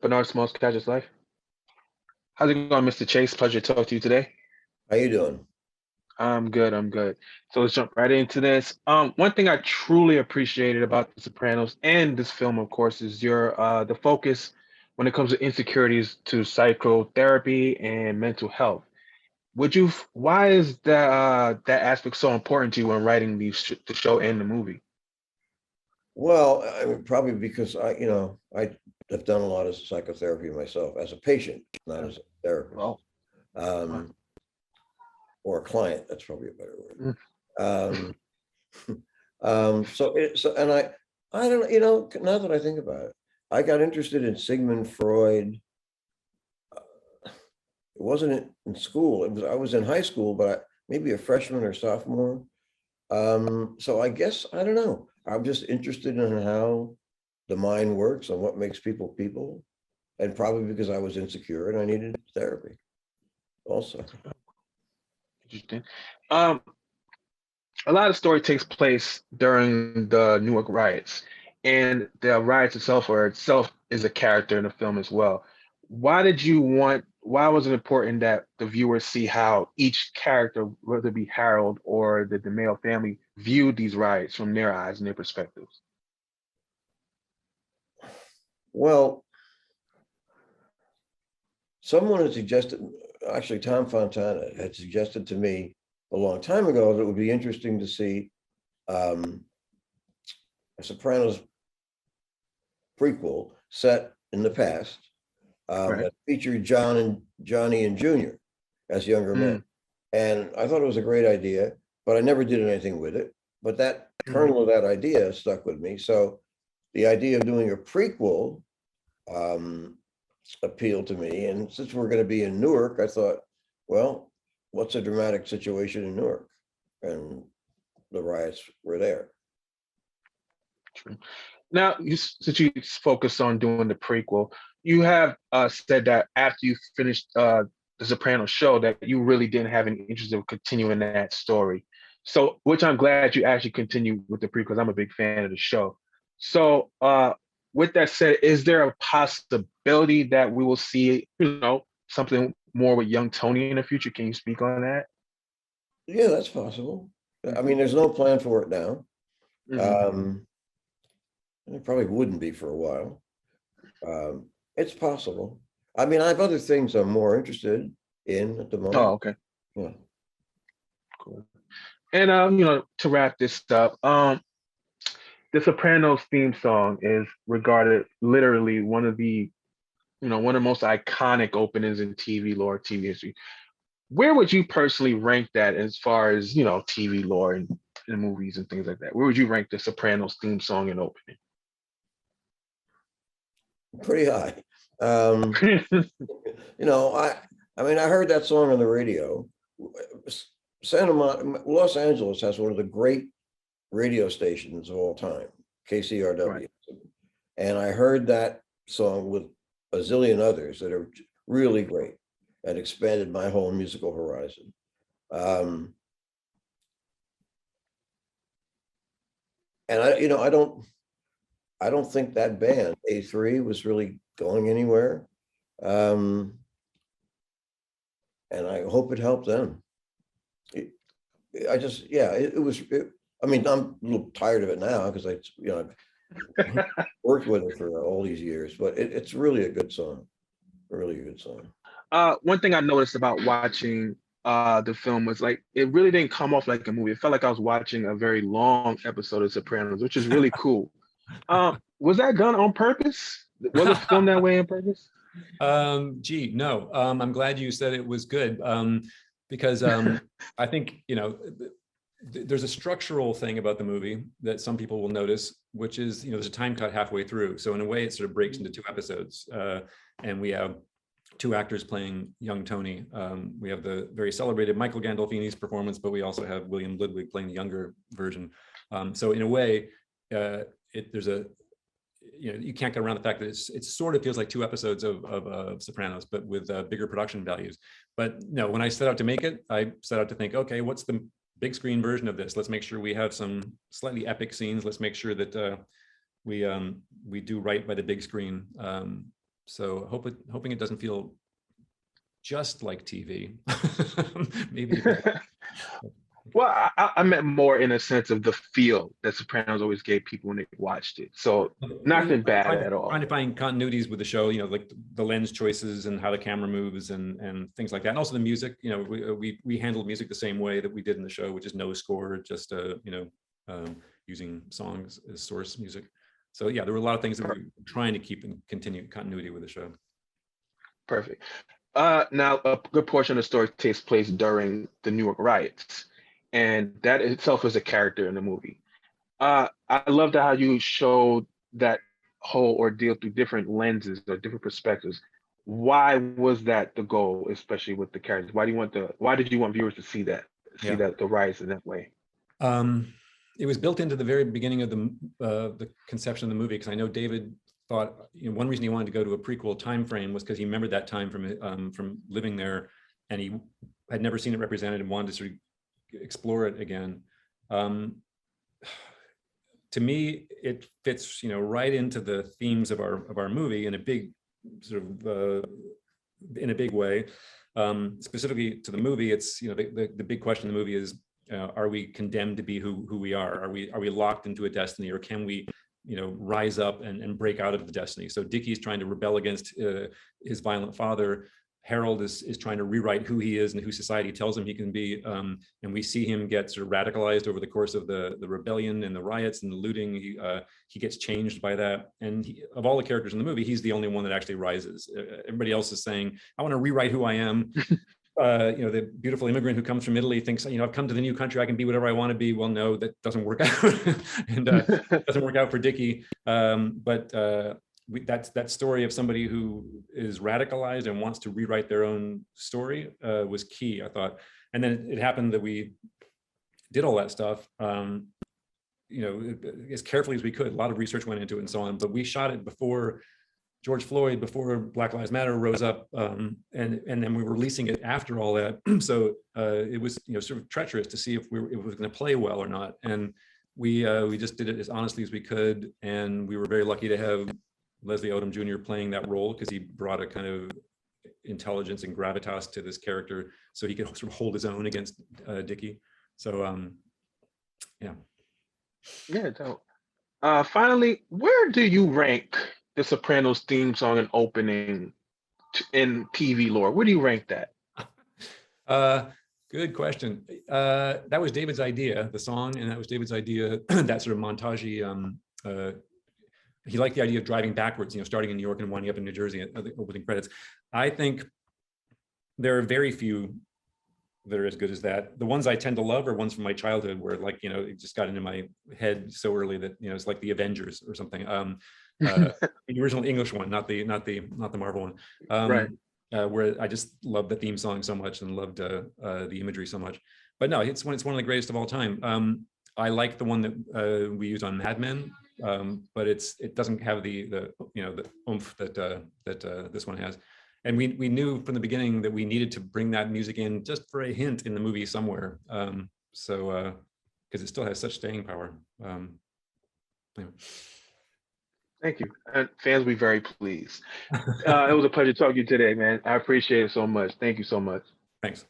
Bernard Smalls, Casual's Life. How's it going, Mr. Chase? Pleasure to talk to you today. How you doing? I'm good. I'm good. So let's jump right into this. One thing I truly appreciated about The Sopranos and this film, of course, is your the focus when it comes to insecurities to psychotherapy and mental health. Why is that aspect so important to you when writing the show and the movie? Well, I mean, probably because I have done a lot of psychotherapy myself as a patient, not as a therapist, Well, wow. um, or a client. That's probably a better Mm. word. And I don't, now that I think about it, I got interested in Sigmund Freud. It wasn't in school. I was in high school, but maybe a freshman or sophomore. So I guess I don't know. I'm just interested in how the mind works and what makes people people, and probably because I was insecure and I needed therapy also. Interesting. Um, a lot of story takes place during the Newark riots, and the riots itself, or itself, is a character in the film as well. Why was it important that the viewers see how each character, whether it be Harold or the DeMille family, viewed these riots from their eyes and their perspectives? Well, someone had suggested, actually Tom Fontana had suggested to me a long time ago that it would be interesting to see um, a Sopranos prequel set in the past Right. that featured Johnny and Junior as younger men. Mm, And I thought it was a great idea, but I never did anything with it. But that mhm. kernel of that idea stuck with me. So the idea of doing a prequel um, appealed to me. And since we're going to be in Newark, I thought, well, what's a dramatic situation in Newark? And the riots were there. True. Now, since you focus on doing the prequel, you have said that after you finished the Sopranos show, that you really didn't have any interest in continuing that story. So, which I'm glad you actually continue with the prequel, because I'm a big fan of the show. So, with that said, is there a possibility that we will see, something more with young Tony in the future? Can you speak on that? Yeah, that's possible. I mean, there's no plan for it now. Mm-hmm. Um, and it probably wouldn't be for a while. It's possible. I mean, I have other things I'm more interested in at the Oh, moment. okay, Yeah. cool. And to wrap this up, the Sopranos theme song is regarded literally one of the most iconic openings in TV lore, TV history. Where would you personally rank that as far as, TV lore and movies and things like that? Where would you rank the Sopranos theme song and opening? Pretty high. Um, you know, I I mean, I heard that song on the radio. Los Angeles has one of the great radio stations of all time, Right. KCRW. And I heard that song with a zillion others that are really great and expanded my whole musical horizon. Um, and I don't think that band A3 was really going anywhere. Um, and I hope it helped them. It, I just, yeah, it was. I mean, I'm a little tired of it now because I've worked with it for all these years, but it's really a good song, really a good song. One thing I noticed about watching the film was like it really didn't come off like a movie. It felt like I was watching a very long episode of Sopranos, which is really cool. Was that done on purpose? Was it filmed that way on purpose? Gee, no. I'm glad you said it was good, because I think there's a structural thing about the movie that some people will notice, which is there's a time cut halfway through. So in a way, it sort of breaks into two episodes, and we have two actors playing young Tony. We have the very celebrated Michael Gandolfini's performance, but we also have William Ludwig playing the younger version. So in a way, there's a you can't get around the fact that it sort of feels like two episodes of Sopranos, but with bigger production values. But no, when I set out to make it, I set out to think, okay, what's the big screen version of this? Let's make sure we have some slightly epic scenes. Let's make sure that we do right by the big screen So hoping it doesn't feel just like TV. Maybe. Well, I meant more in a sense of the feel that Sopranos always gave people when they watched it. So nothing bad at all. Trying to find continuities with the show, like the lens choices and how the camera moves and things like that. And also the music, we handled music the same way that we did in the show, which is no score, just using songs as source music. So yeah, there were a lot of things that we were trying to keep in continued continuity with the show. Perfect. Now a good portion of the story takes place during the Newark riots, and that itself is a character in the movie. I loved how you showed that whole ordeal through different lenses or different perspectives. Why was that the goal, especially with the characters? Why did you want viewers to see that, the riots in that way? It was built into the very beginning of the conception of the movie, because I know David thought one reason he wanted to go to a prequel time frame was because he remembered that time from living there, and he had never seen it represented and wanted to sort of explore it again. To me, it fits right into the themes of our movie in a big sort of in a big way. Specifically to the movie, it's the big question in the movie is, are we condemned to be who we are? Are we locked into a destiny, or can we rise up and break out of the destiny? So Dickie's trying to rebel against his violent father. Harold is trying to rewrite who he is and who society tells him he can be. And we see him get sort of radicalized over the course of the rebellion and the riots and the looting. He gets changed by that. And of all the characters in the movie, he's the only one that actually rises. Everybody else is saying, I want to rewrite who I am. The beautiful immigrant who comes from Italy thinks, I've come to the new country, I can be whatever I want to be. Well, no, that doesn't work out. And doesn't work out for Dickie. That story of somebody who is radicalized and wants to rewrite their own story was key, I thought. And then it happened that we did all that stuff, as carefully as we could. A lot of research went into it and so on, but we shot it before George Floyd, before Black Lives Matter rose up, and then we were releasing it after all that. So it was sort of treacherous to see if it was going to play well or not. And we just did it as honestly as we could, and we were very lucky to have Leslie Odom Jr. playing that role, because he brought a kind of intelligence and gravitas to this character, so he could sort of hold his own against Dickie. So yeah. Finally, where do you rank the Sopranos theme song and opening in TV lore? Where do you rank that? Good question. That was David's idea, the song, and that was David's idea, that sort of montagey. He liked the idea of driving backwards, starting in New York and winding up in New Jersey at the opening credits. I think there are very few that are as good as that. The ones I tend to love are ones from my childhood, where it just got into my head so early that it's like the Avengers or something. The original English one, not the Marvel one. Right. Where I just loved the theme song so much and loved the imagery so much. But no, it's one of the greatest of all time. I like the one that we used on Mad Men, but it doesn't have the oomph that this one has. And we knew from the beginning that we needed to bring that music in just for a hint in the movie somewhere. Because it still has such staying power. Anyway. Thank you. And fans will be very pleased. It was a pleasure talking to you today, man. I appreciate it so much. Thank you so much. Thanks.